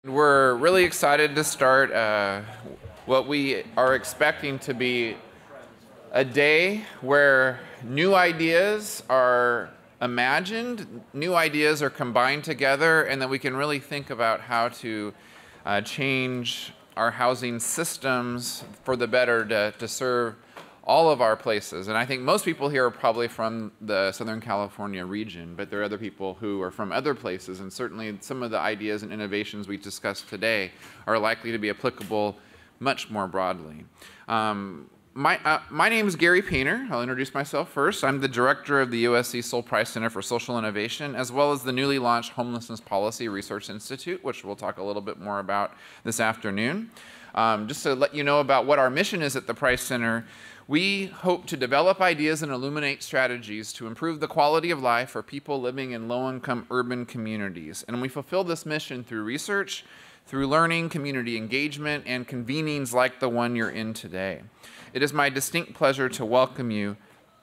We're really excited to start what we are expecting to be a day where new ideas are imagined, new ideas are combined together, and that we can really think about how to change our housing systems for the better to serve all of our places. And I think most people here are probably from the Southern California region, but there are other people who are from other places, and certainly some of the ideas and innovations we discussed today are likely to be applicable much more broadly. My name is Gary Painter. I'll introduce myself first. I'm the director of the USC Sol Price Center for Social Innovation, as well as the newly launched Homelessness Policy Research Institute, which we'll talk a little bit more about this afternoon. Just to let you know about what our mission is at the Price Center, we hope to develop ideas and illuminate strategies to improve the quality of life for people living in low-income urban communities. And we fulfill this mission through research, through learning, community engagement, and convenings like the one you're in today. It is my distinct pleasure to welcome you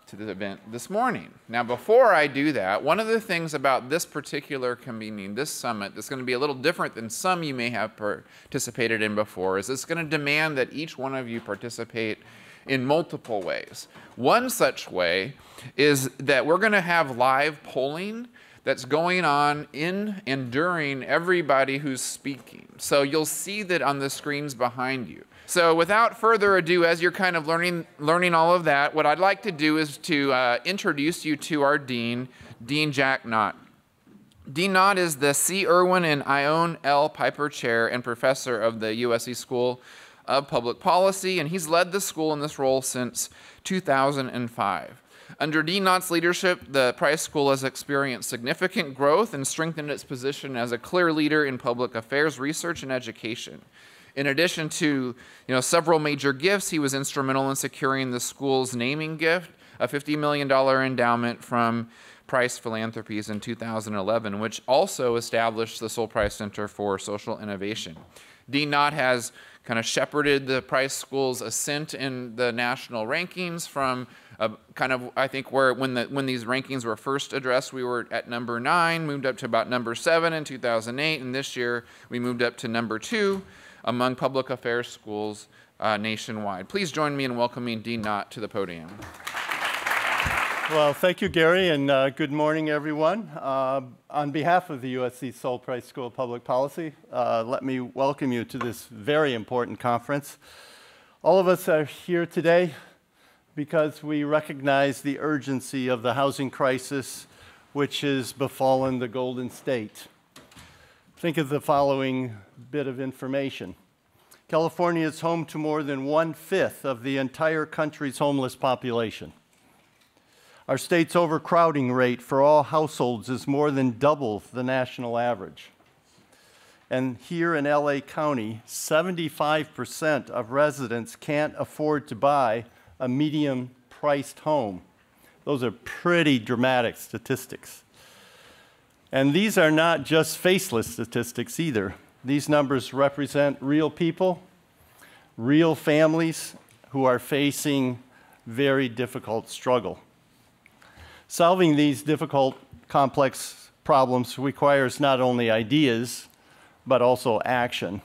to the event this morning. Now, before I do that, one of the things about this particular convening, this summit, that's going to be a little different than some you may have participated in before, is it's going to demand that each one of you participate in multiple ways. One such way is that we're going to have live polling that's going on in and during everybody who's speaking. So you'll see that on the screens behind you. So without further ado, as you're kind of learning all of that, what I'd like to do is to introduce you to our dean, Dean Jack Knott. Dean Knott is the C. Irwin and Ione L. Piper Chair and Professor of the USC School of Public Policy, and he's led the school in this role since 2005. Under Dean Knott's leadership, the Price School has experienced significant growth and strengthened its position as a clear leader in public affairs research and education. In addition to several major gifts, he was instrumental in securing the school's naming gift, a $50 million endowment from Price Philanthropies in 2011, which also established the Sol Price Center for Social Innovation. Dean Knott has kind of shepherded the Price School's ascent in the national rankings from I think when these rankings were first addressed, we were at number 9, moved up to about number 7 in 2008, and this year we moved up to number 2 among public affairs schools nationwide. Please join me in welcoming Dean Knott to the podium. Well, thank you, Gary, and good morning, everyone. On behalf of the USC Sol Price School of Public Policy, let me welcome you to this very important conference. All of us are here today because we recognize the urgency of the housing crisis which has befallen the Golden State. Think of the following bit of information. California is home to more than 1/5 of the entire country's homeless population. Our state's overcrowding rate for all households is more than double the national average. And here in LA County, 75% of residents can't afford to buy a medium-priced home. Those are pretty dramatic statistics. And these are not just faceless statistics either. These numbers represent real people, real families who are facing very difficult struggle. Solving these difficult, complex problems requires not only ideas, but also action.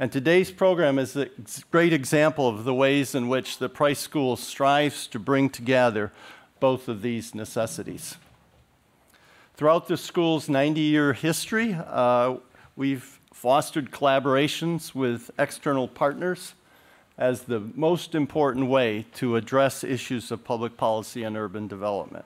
And today's program is a great example of the ways in which the Price School strives to bring together both of these necessities. Throughout the school's 90-year history, we've fostered collaborations with external partners as the most important way to address issues of public policy and urban development.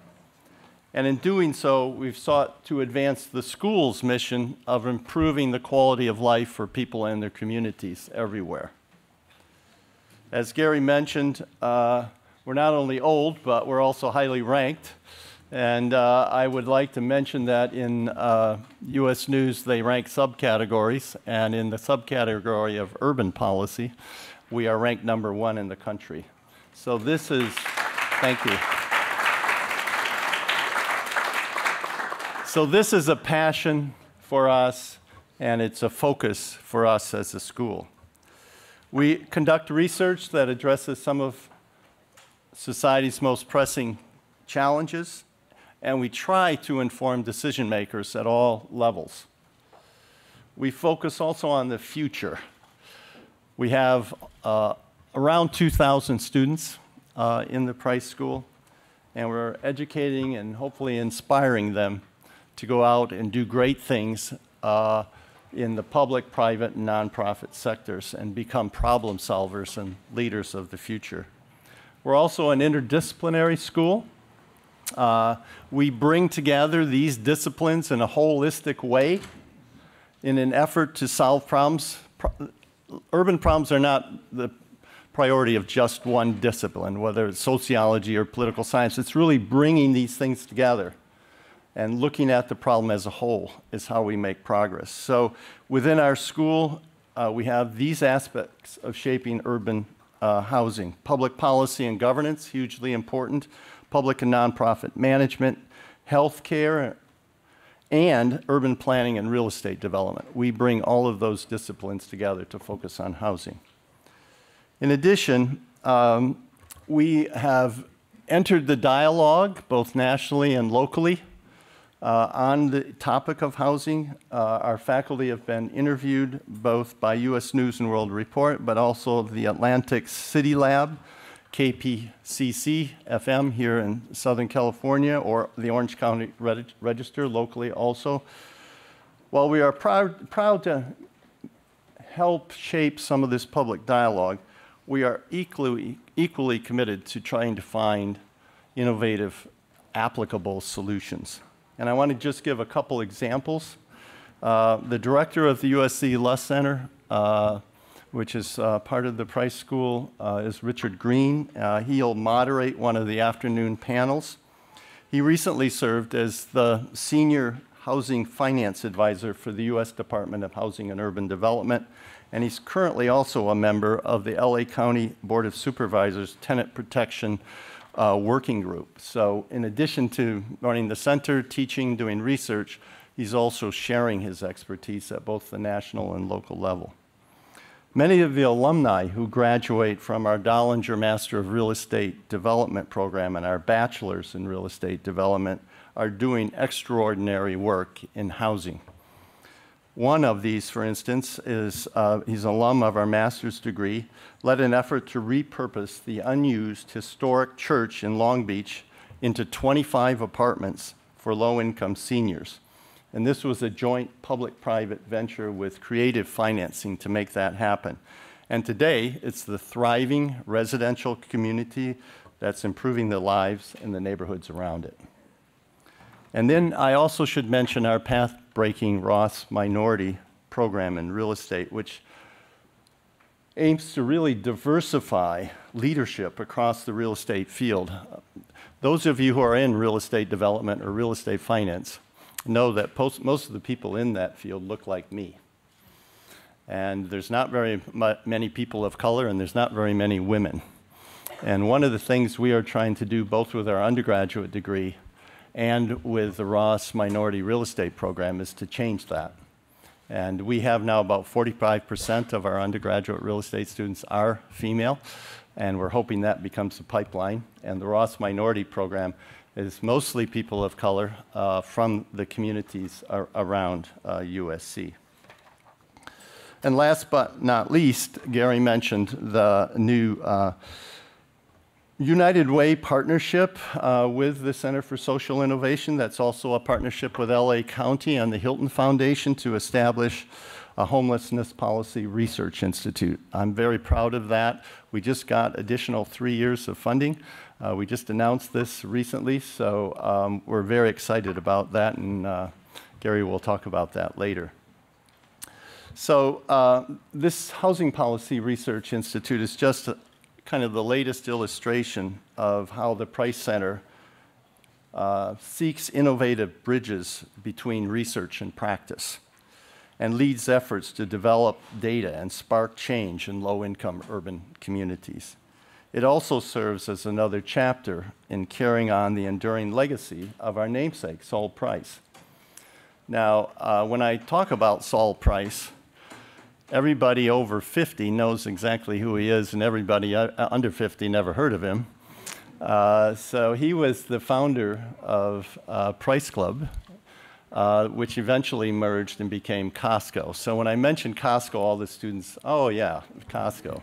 And in doing so, we've sought to advance the school's mission of improving the quality of life for people and their communities everywhere. As Gary mentioned, we're not only old, but we're also highly ranked. And I would like to mention that in U.S. News, they rank subcategories. And in the subcategory of urban policy, we are ranked number 1 in the country. So this is, thank you. So this is a passion for us, and it's a focus for us as a school. We conduct research that addresses some of society's most pressing challenges, and we try to inform decision makers at all levels. We focus also on the future. We have around 2,000 students in the Price School, and we're educating and hopefully inspiring them to go out and do great things in the public, private, and nonprofit sectors and become problem solvers and leaders of the future. We're also an interdisciplinary school. We bring together these disciplines in a holistic way in an effort to solve problems. Urban problems are not the priority of just one discipline, whether it's sociology or political science. It's really bringing these things together and looking at the problem as a whole is how we make progress. So within our school, we have these aspects of shaping urban housing. Public policy and governance, hugely important. Public and nonprofit management, healthcare, and urban planning and real estate development. We bring all of those disciplines together to focus on housing. In addition, we have entered the dialogue, both nationally and locally, on the topic of housing. Our faculty have been interviewed both by U.S. News and World Report, but also the Atlantic City Lab, KPCC FM here in Southern California, or the Orange County Register locally also. While we are proud to help shape some of this public dialogue, we are equally committed to trying to find innovative, applicable solutions. And I want to just give a couple examples. The director of the USC Luss Center, which is part of the Price School, is Richard Green. He'll moderate one of the afternoon panels. He recently served as the senior housing finance advisor for the U.S. Department of Housing and Urban Development, and he's currently also a member of the LA County Board of Supervisors Tenant Protection Working Group. So in addition to running the center, teaching, doing research, he's also sharing his expertise at both the national and local level. Many of the alumni who graduate from our Dollinger Master of Real Estate Development program and our bachelors in real estate development are doing extraordinary work in housing. One of these, for instance, is he's an alum of our master's degree, led an effort to repurpose the unused historic church in Long Beach into 25 apartments for low-income seniors. And this was a joint public-private venture with creative financing to make that happen. And today, it's the thriving residential community that's improving the lives in the neighborhoods around it. And then I also should mention our path-breaking Ross Minority program in real estate, which aims to really diversify leadership across the real estate field. Those of you who are in real estate development or real estate finance know that most of the people in that field look like me. And there's not very many people of color, and there's not very many women. And one of the things we are trying to do, both with our undergraduate degree and with the Ross Minority Real Estate Program, is to change that. And we have now about 45% of our undergraduate real estate students are female, and we're hoping that becomes a pipeline. And the Ross Minority Program is mostly people of color from the communities around USC. And last but not least, Gary mentioned the new United Way partnership with the Center for Social Innovation. That's also a partnership with LA County and the Hilton Foundation to establish a homelessness policy research institute. I'm very proud of that. We just got additional 3 years of funding. We just announced this recently, so we're very excited about that, and Gary will talk about that later. So this Housing Policy Research Institute is just kind of the latest illustration of how the Price Center seeks innovative bridges between research and practice and leads efforts to develop data and spark change in low-income urban communities. It also serves as another chapter in carrying on the enduring legacy of our namesake, Sol Price. Now, when I talk about Saul Price, everybody over 50 knows exactly who he is, and everybody under 50 never heard of him. So he was the founder of Price Club, which eventually merged and became Costco. So when I mention Costco, all the students, oh yeah, Costco.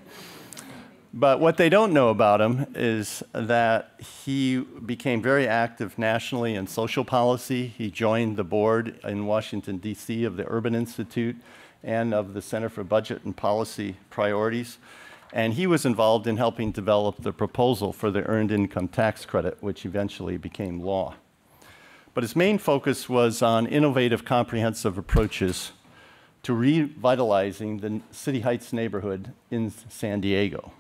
But what they don't know about him is that he became very active nationally in social policy. He joined the board in Washington, D.C. of the Urban Institute and of the Center for Budget and Policy Priorities. And he was involved in helping develop the proposal for the Earned Income Tax Credit, which eventually became law. But his main focus was on innovative, comprehensive approaches to revitalizing the City Heights neighborhood in San Diego,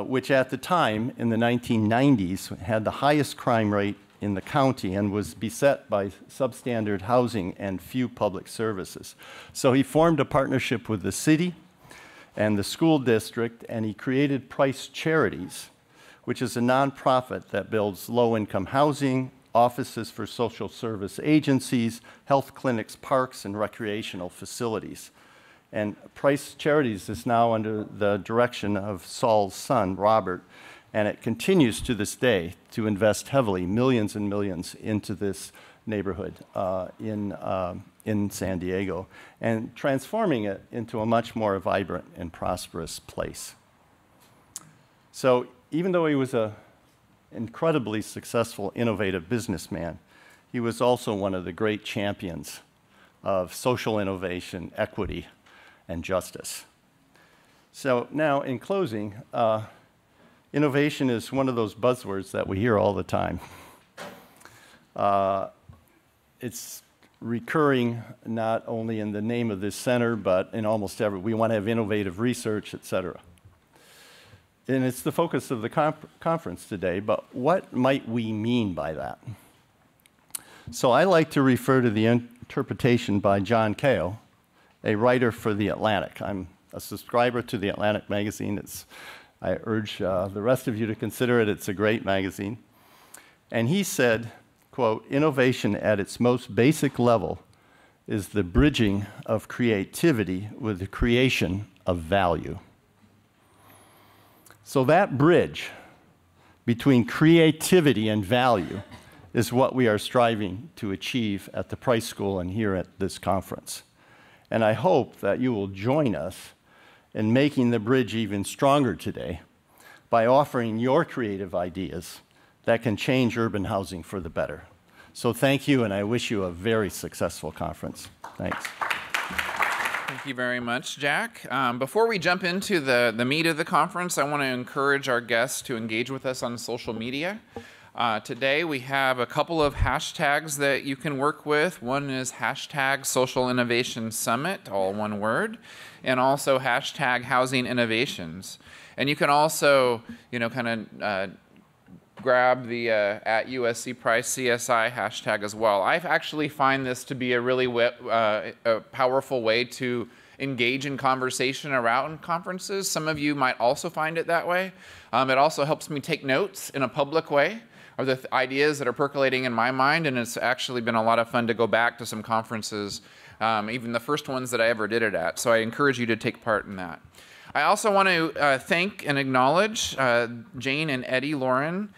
which at the time, in the 1990s, had the highest crime rate in the county and was beset by substandard housing and few public services. So he formed a partnership with the city and the school district, and he created Price Charities, which is a nonprofit that builds low-income housing, offices for social service agencies, health clinics, parks, and recreational facilities. And Price Charities is now under the direction of Saul's son, Robert, and it continues to this day to invest heavily, millions and millions, into this neighborhood in San Diego, and transforming it into a much more vibrant and prosperous place. So even though he was an incredibly successful, innovative businessman, he was also one of the great champions of social innovation, equity, and justice. So now, in closing, innovation is one of those buzzwords that we hear all the time. It's recurring not only in the name of this center, but in almost every, we want to have innovative research, et cetera. And it's the focus of the conference today, but what might we mean by that? So I like to refer to the interpretation by John Cale, a writer for The Atlantic. I'm a subscriber to The Atlantic magazine. I urge the rest of you to consider it. It's a great magazine. And he said, quote, "Innovation at its most basic level is the bridging of creativity with the creation of value." So that bridge between creativity and value is what we are striving to achieve at the Price School and here at this conference. And I hope that you will join us in making the bridge even stronger today by offering your creative ideas that can change urban housing for the better. So thank you, and I wish you a very successful conference. Thanks. Thank you very much, Jack. Before we jump into the meat of the conference, I want to encourage our guests to engage with us on social media. Today we have a couple of hashtags that you can work with. One is hashtag Social Innovation Summit, all one word, and also hashtag Housing Innovations. And you can also, grab the at USC Price CSI hashtag as well. I actually find this to be a really a powerful way to engage in conversation around conferences. Some of you might also find it that way. It also helps me take notes in a public way of the ideas that are percolating in my mind, and it's actually been a lot of fun to go back to some conferences, even the first ones that I ever did it at. So I encourage you to take part in that. I also want to thank and acknowledge Jane and Eddie Lauren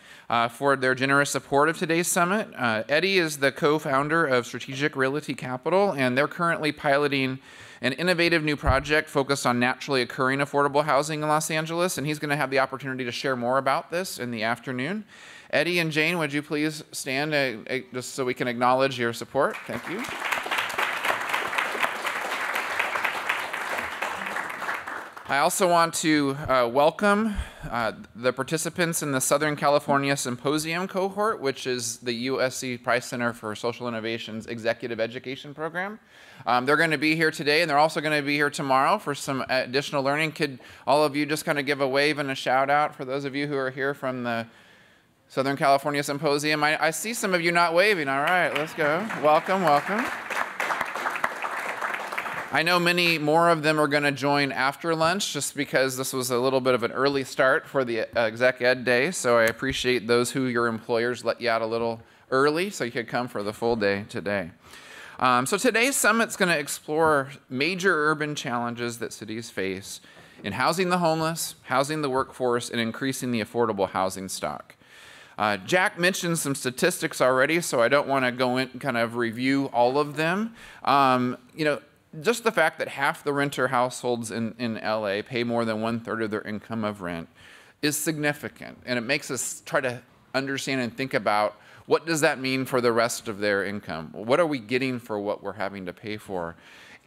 for their generous support of today's summit. Eddie is the co-founder of Strategic Realty Capital, and they're currently piloting an innovative new project focused on naturally occurring affordable housing in Los Angeles, and he's going to have the opportunity to share more about this in the afternoon. Eddie and Jane, would you please stand just so we can acknowledge your support? Thank you. I also want to welcome the participants in the Southern California Symposium cohort, which is the USC Price Center for Social Innovation's Executive Education Program. They're going to be here today, and they're also going to be here tomorrow for some additional learning. Could all of you just kind of give a wave and a shout out for those of you who are here from the Southern California Symposium? I see some of you not waving. All right, let's go. Welcome, welcome. I know many more of them are going to join after lunch just because this was a little bit of an early start for the Exec Ed Day, so I appreciate those who your employers let you out a little early so you could come for the full day today. So today's summit's going to explore major urban challenges that cities face in housing the homeless, housing the workforce, and increasing the affordable housing stock. Jack mentioned some statistics already, so I don't want to go in and kind of review all of them. Just the fact that half the renter households in LA pay more than 1/3 of their income of rent is significant, and it makes us try to understand and think about what does that mean for the rest of their income? What are we getting for what we're having to pay for?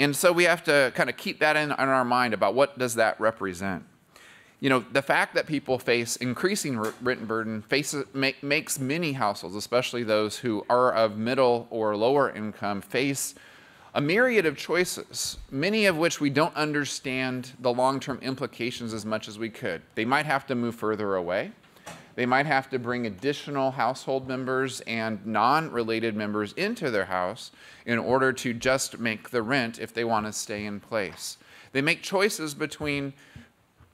And so we have to kind of keep that in our mind about what does that represent. The fact that people face increasing rent burden makes many households, especially those who are of middle or lower income, face a myriad of choices, many of which we don't understand the long-term implications as much as we could. They might have to move further away. They might have to bring additional household members and non-related members into their house in order to just make the rent if they want to stay in place. They make choices between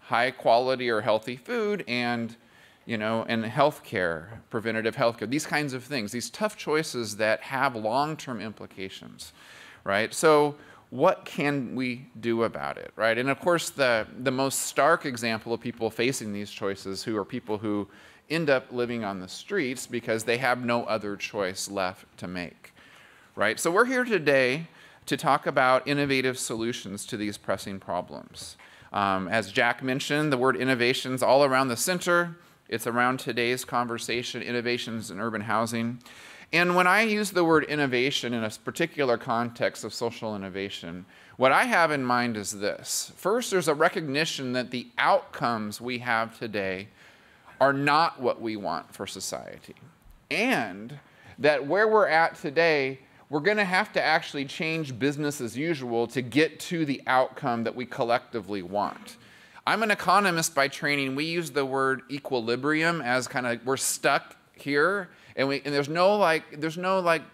high quality or healthy food and health care, preventative health care, these kinds of things, these tough choices that have long-term implications, right? So what can we do about it, right? And of course, the most stark example of people facing these choices are people who end up living on the streets because they have no other choice left to make, right? So we're here today to talk about innovative solutions to these pressing problems. As Jack mentioned, the word innovation's all around the center. It's around today's conversation, innovations in urban housing. And when I use the word innovation in a particular context of social innovation, what I have in mind is this. First, there's a recognition that the outcomes we have today are not what we want for society. And that where we're at today, we're going to have to actually change business as usual to get to the outcome that we collectively want. I'm an economist by training. We use the word equilibrium as kind of we're stuck here, and there's no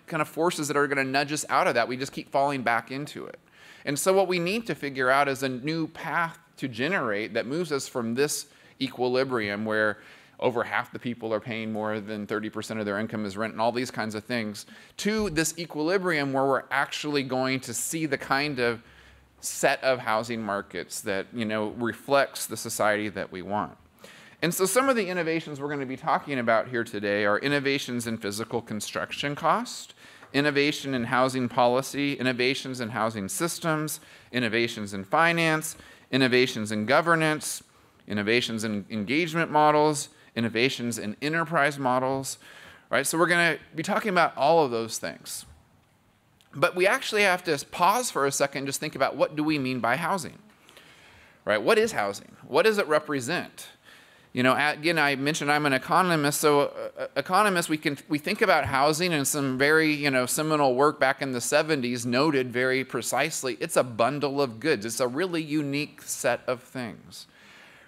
kind of forces that are going to nudge us out of that. We just keep falling back into it. And so what we need to figure out is a new path to generate that moves us from this equilibrium where over half the people are paying more than 30% of their income as rent and all these kinds of things, to this equilibrium where we're actually going to see the kind of set of housing markets that reflects the society that we want. And so some of the innovations we're going to be talking about here today are innovations in physical construction cost, innovation in housing policy, innovations in housing systems, innovations in finance, innovations in governance, innovations in engagement models, innovations in enterprise models, right? So we're going to be talking about all of those things. But we actually have to pause for a second and just think about what do we mean by housing, right? What is housing? What does it represent? Again, I mentioned I'm an economist, so economists, we think about housing, and some very, seminal work back in the 70s noted very precisely, it's a bundle of goods. It's a really unique set of things,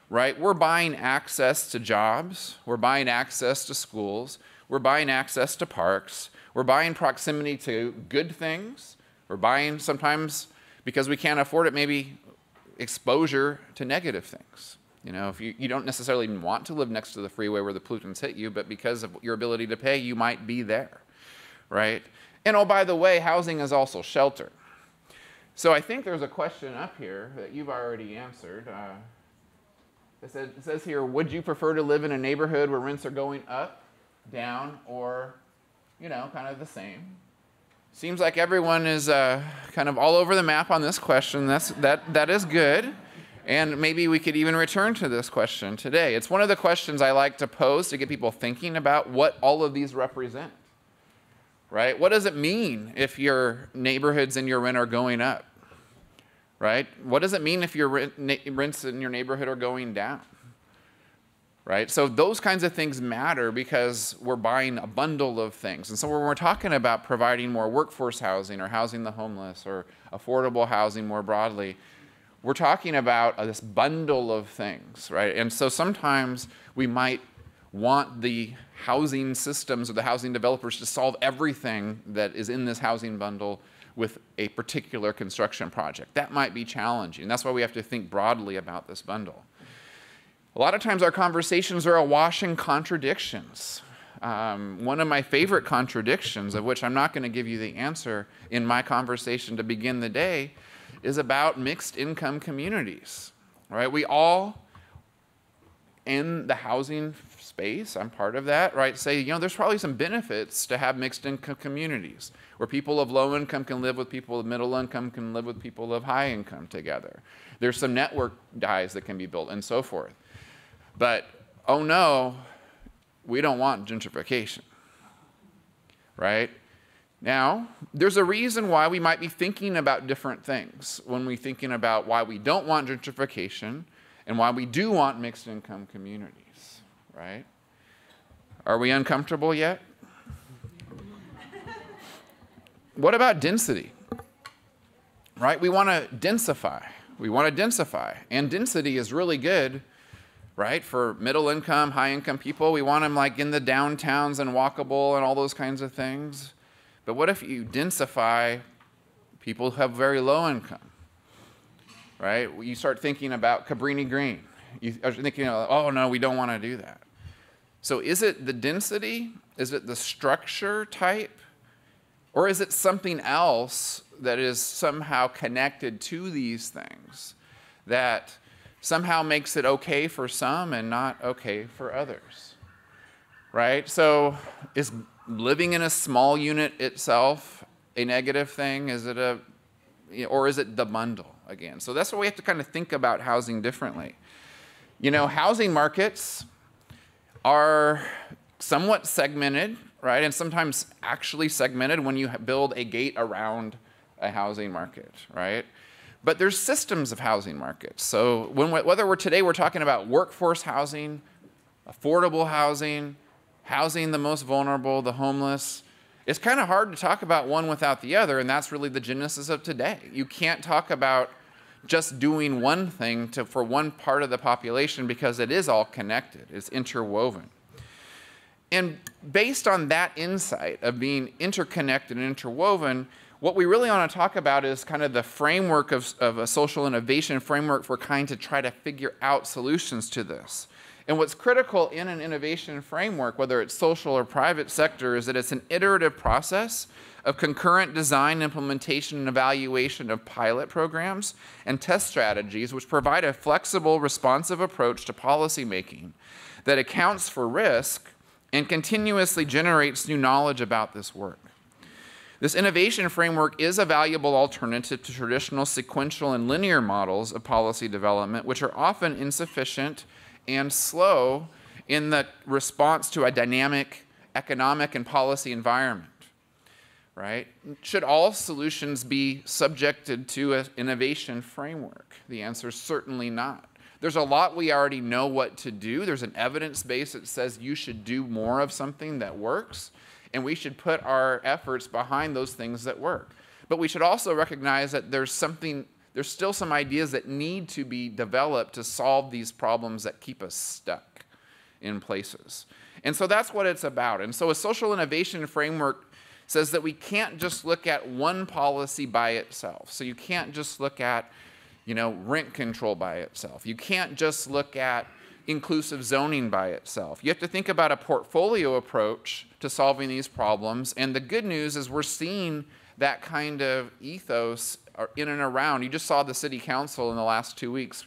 right? We're buying access to jobs. We're buying access to schools. We're buying access to parks. We're buying proximity to good things. We're buying sometimes, because we can't afford it, maybe exposure to negative things. If you don't necessarily want to live next to the freeway where the pollutants hit you, but because of your ability to pay, you might be there, right? And oh, by the way, housing is also shelter. So I think there's a question up here that you've already answered. It says here, would you prefer to live in a neighborhood where rents are going up, down, or, kind of the same? Seems like everyone is kind of all over the map on this question. That is good. And maybe we could even return to this question today. It's one of the questions I like to pose to get people thinking about what all of these represent, right? What does it mean if your neighborhoods and your rent are going up, right? What does it mean if your rents in your neighborhood are going down, right? So those kinds of things matter because we're buying a bundle of things. And so when we're talking about providing more workforce housing or housing the homeless or affordable housing more broadly, we're talking about this bundle of things, right? And so sometimes we might want the housing systems or the housing developers to solve everything that is in this housing bundle with a particular construction project. That might be challenging. That's why we have to think broadly about this bundle. A lot of times our conversations are awash in contradictions. One of my favorite contradictions, of which I'm not going to give you the answer in my conversation to begin the day, is about mixed income communities, right? We all, in the housing space, I'm part of that, right, say, there's probably some benefits to have mixed income communities where people of low income can live with people of middle income, can live with people of high income together. There's some network ties that can be built and so forth. But, oh no, we don't want gentrification, right? Now, there's a reason why we might be thinking about different things when we're thinking about why we don't want gentrification and why we do want mixed income communities, right? Are we uncomfortable yet? What about density? Right? We want to densify. We want to densify. And density is really good, right, for middle income, high income people. We want them like in the downtowns and walkable and all those kinds of things. But what if you densify people who have very low income, right? You start thinking about Cabrini Green. You are thinking, oh no, we don't want to do that. So is it the density? Is it the structure type? Or is it something else that is somehow connected to these things that somehow makes it okay for some and not okay for others, right? So is living in a small unit itself a negative thing? Is it or is it the bundle again? So that's why we have to kind of think about housing differently. Housing markets are somewhat segmented, right? And sometimes actually segmented when you build a gate around a housing market, right? But there's systems of housing markets. So whether today we're talking about workforce housing, affordable housing, housing the most vulnerable, the homeless, it's kind of hard to talk about one without the other, and that's really the genesis of today. You can't talk about just doing one thing for one part of the population because it is all connected, it's interwoven. And based on that insight of being interconnected and interwoven, what we really want to talk about is kind of the framework of a social innovation framework for kind to try to figure out solutions to this. And what's critical in an innovation framework, whether it's social or private sector, is that it's an iterative process of concurrent design, implementation, and evaluation of pilot programs and test strategies which provide a flexible, responsive approach to policymaking that accounts for risk and continuously generates new knowledge about this work. This innovation framework is a valuable alternative to traditional sequential and linear models of policy development, which are often insufficient and slow in the response to a dynamic economic and policy environment, right? Should all solutions be subjected to an innovation framework? The answer is certainly not. There's a lot we already know what to do. There's an evidence base that says you should do more of something that works, and we should put our efforts behind those things that work. But we should also recognize that there's still some ideas that need to be developed to solve these problems that keep us stuck in places. And so that's what it's about. And so a social innovation framework says that we can't just look at one policy by itself. So you can't just look at rent control by itself. You can't just look at inclusive zoning by itself. You have to think about a portfolio approach to solving these problems. And the good news is we're seeing that kind of ethos in and around. You just saw the city council in the last 2 weeks,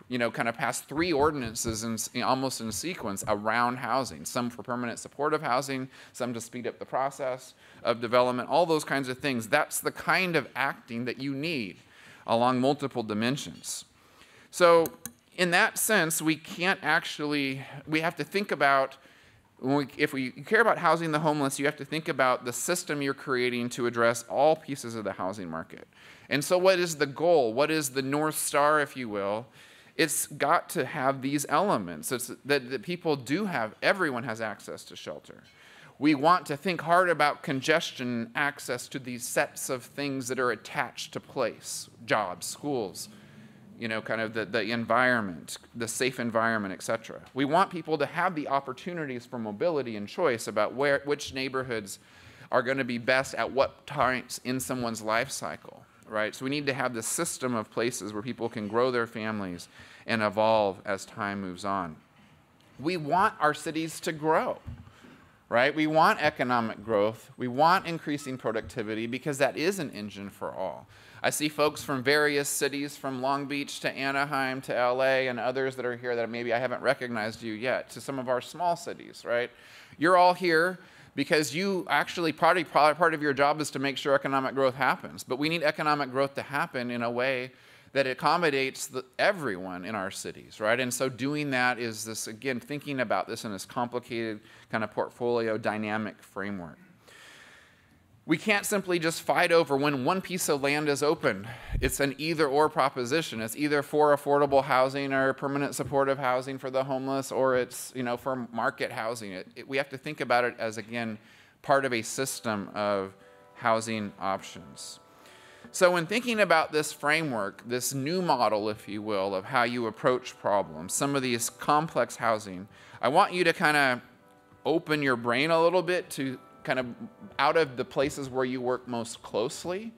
kind of pass 3 ordinances almost in sequence around housing, some for permanent supportive housing, some to speed up the process of development, all those kinds of things. That's the kind of acting that you need along multiple dimensions. So in that sense, we have to think about, if we care about housing the homeless, you have to think about the system you're creating to address all pieces of the housing market. And so what is the goal? What is the North Star, if you will? It's got to have these elements. It's that people do have, everyone has access to shelter. We want to think hard about congestion and access to these sets of things that are attached to place, jobs, schools, kind of the environment, the safe environment, et cetera. We want people to have the opportunities for mobility and choice about which neighborhoods are going to be best at what times in someone's life cycle, right? So we need to have this system of places where people can grow their families and evolve as time moves on. We want our cities to grow, right? We want economic growth. We want increasing productivity because that is an engine for all. I see folks from various cities, from Long Beach to Anaheim to LA, and others that are here that maybe I haven't recognized you yet, to some of our small cities, right? You're all here because you actually, part of your job is to make sure economic growth happens. But we need economic growth to happen in a way that accommodates everyone in our cities, right? And so doing that is this, again, thinking about this in this complicated kind of portfolio dynamic framework. We can't simply just fight over when one piece of land is open. It's an either-or proposition. It's either for affordable housing or permanent supportive housing for the homeless, or it's, for market housing. We have to think about it as, again, part of a system of housing options. So when thinking about this framework, this new model, if you will, of how you approach problems, some of these complex housing, I want you to kind of open your brain a little bit to kind of out of the places where you work most closely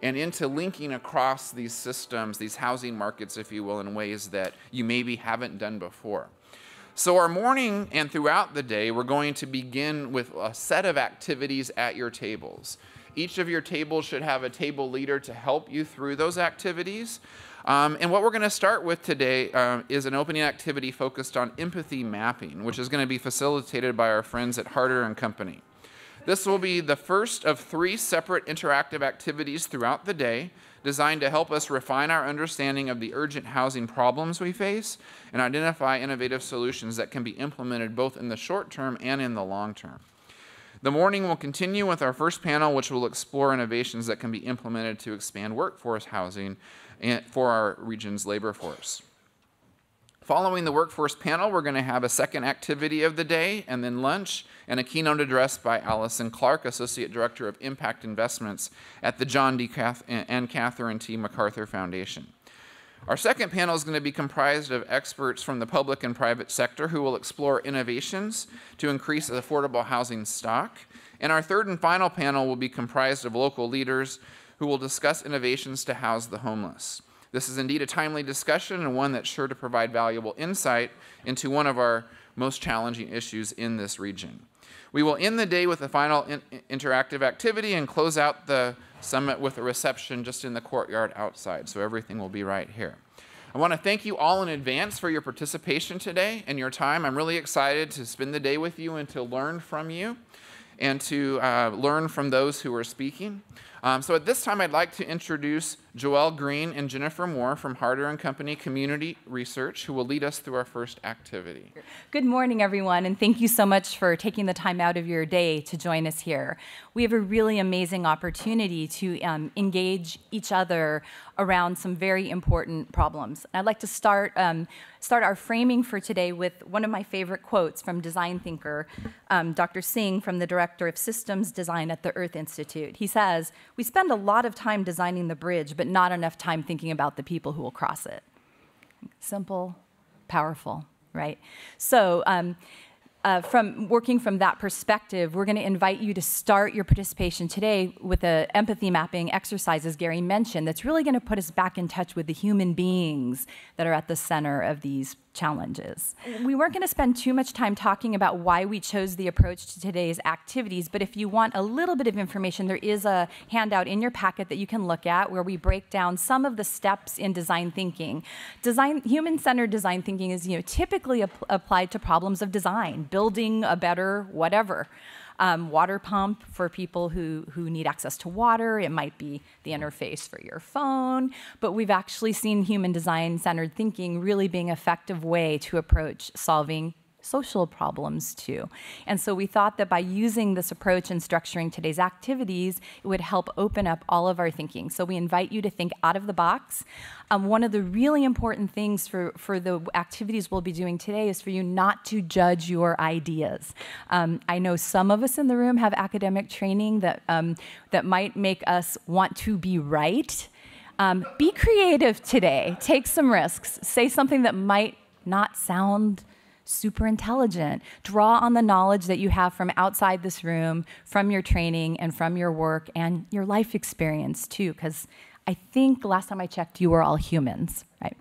and into linking across these systems, these housing markets, if you will, in ways that you maybe haven't done before. So our morning and throughout the day, we're going to begin with a set of activities at your tables. Each of your tables should have a table leader to help you through those activities. And what we're going to start with today is an opening activity focused on empathy mapping, which is going to be facilitated by our friends at Harder+Company. This will be the first of 3 separate interactive activities throughout the day designed to help us refine our understanding of the urgent housing problems we face and identify innovative solutions that can be implemented both in the short term and in the long term. The morning will continue with our first panel, which will explore innovations that can be implemented to expand workforce housing for our region's labor force. Following the workforce panel, we're going to have a second activity of the day and then lunch and a keynote address by Allison Clark, Associate Director of Impact Investments at the John D. and Catherine T. MacArthur Foundation. Our second panel is going to be comprised of experts from the public and private sector who will explore innovations to increase the affordable housing stock. And our third and final panel will be comprised of local leaders who will discuss innovations to house the homeless. This is indeed a timely discussion and one that's sure to provide valuable insight into one of our most challenging issues in this region. We will end the day with a final interactive activity and close out the summit with a reception just in the courtyard outside, so everything will be right here. I want to thank you all in advance for your participation today and your time. I'm really excited to spend the day with you and to learn from you and to learn from those who are speaking. So at this time, I'd like to introduce Joelle Green and Jennifer Moore from Harder+Company Community Research, who will lead us through our first activity. Good morning, everyone, and thank you so much for taking the time out of your day to join us here. We have a really amazing opportunity to engage each other around some very important problems. I'd like to start our framing for today with one of my favorite quotes from design thinker Dr. Singh, from the Director of Systems Design at the Earth Institute. He says, "We spend a lot of time designing the bridge, but not enough time thinking about the people who will cross it." Simple, powerful, right? So from working from that perspective, we're going to invite you to start your participation today with an empathy mapping exercise, as Gary mentioned, that's really going to put us back in touch with the human beings that are at the center of these challenges. We weren't going to spend too much time talking about why we chose the approach to today's activities, but if you want a little bit of information, there is a handout in your packet that you can look at where we break down some of the steps in design thinking. Human-centered design thinking is typically applied to problems of design, building a better whatever. Water pump for people who need access to water. It might be the interface for your phone. But we've actually seen human design-centered thinking really being an effective way to approach solving social problems too. And so we thought that by using this approach and structuring today's activities, it would help open up all of our thinking. So we invite you to think out of the box. One of the really important things for the activities we'll be doing today is for you not to judge your ideas. I know some of us in the room have academic training that might make us want to be right. Be creative today. Take some risks. Say something that might not sound super intelligent. Draw on the knowledge that you have from outside this room, from your training and from your work and your life experience too, because I think last time I checked, you were all humans, Right.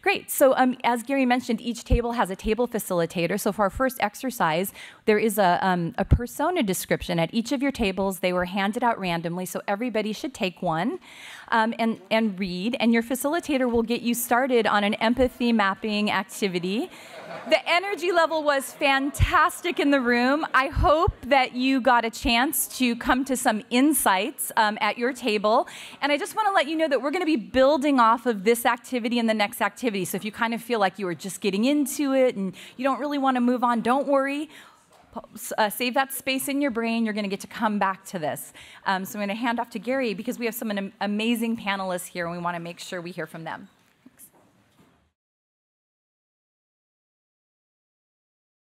Great. So as Gary mentioned, each table has a table facilitator. So for our first exercise, there is a persona description at each of your tables. They were handed out randomly, so everybody should take one and read. And your facilitator will get you started on an empathy mapping activity. The energy level was fantastic in the room. I hope that you got a chance to come to some insights at your table. And I just want to let you know that we're going to be building off of this activity and the next activity. So if you kind of feel like you were just getting into it and you don't really want to move on, don't worry. Save that space in your brain. You're going to get to come back to this. So I'm going to hand off to Gary because we have some amazing panelists here and we want to make sure we hear from them.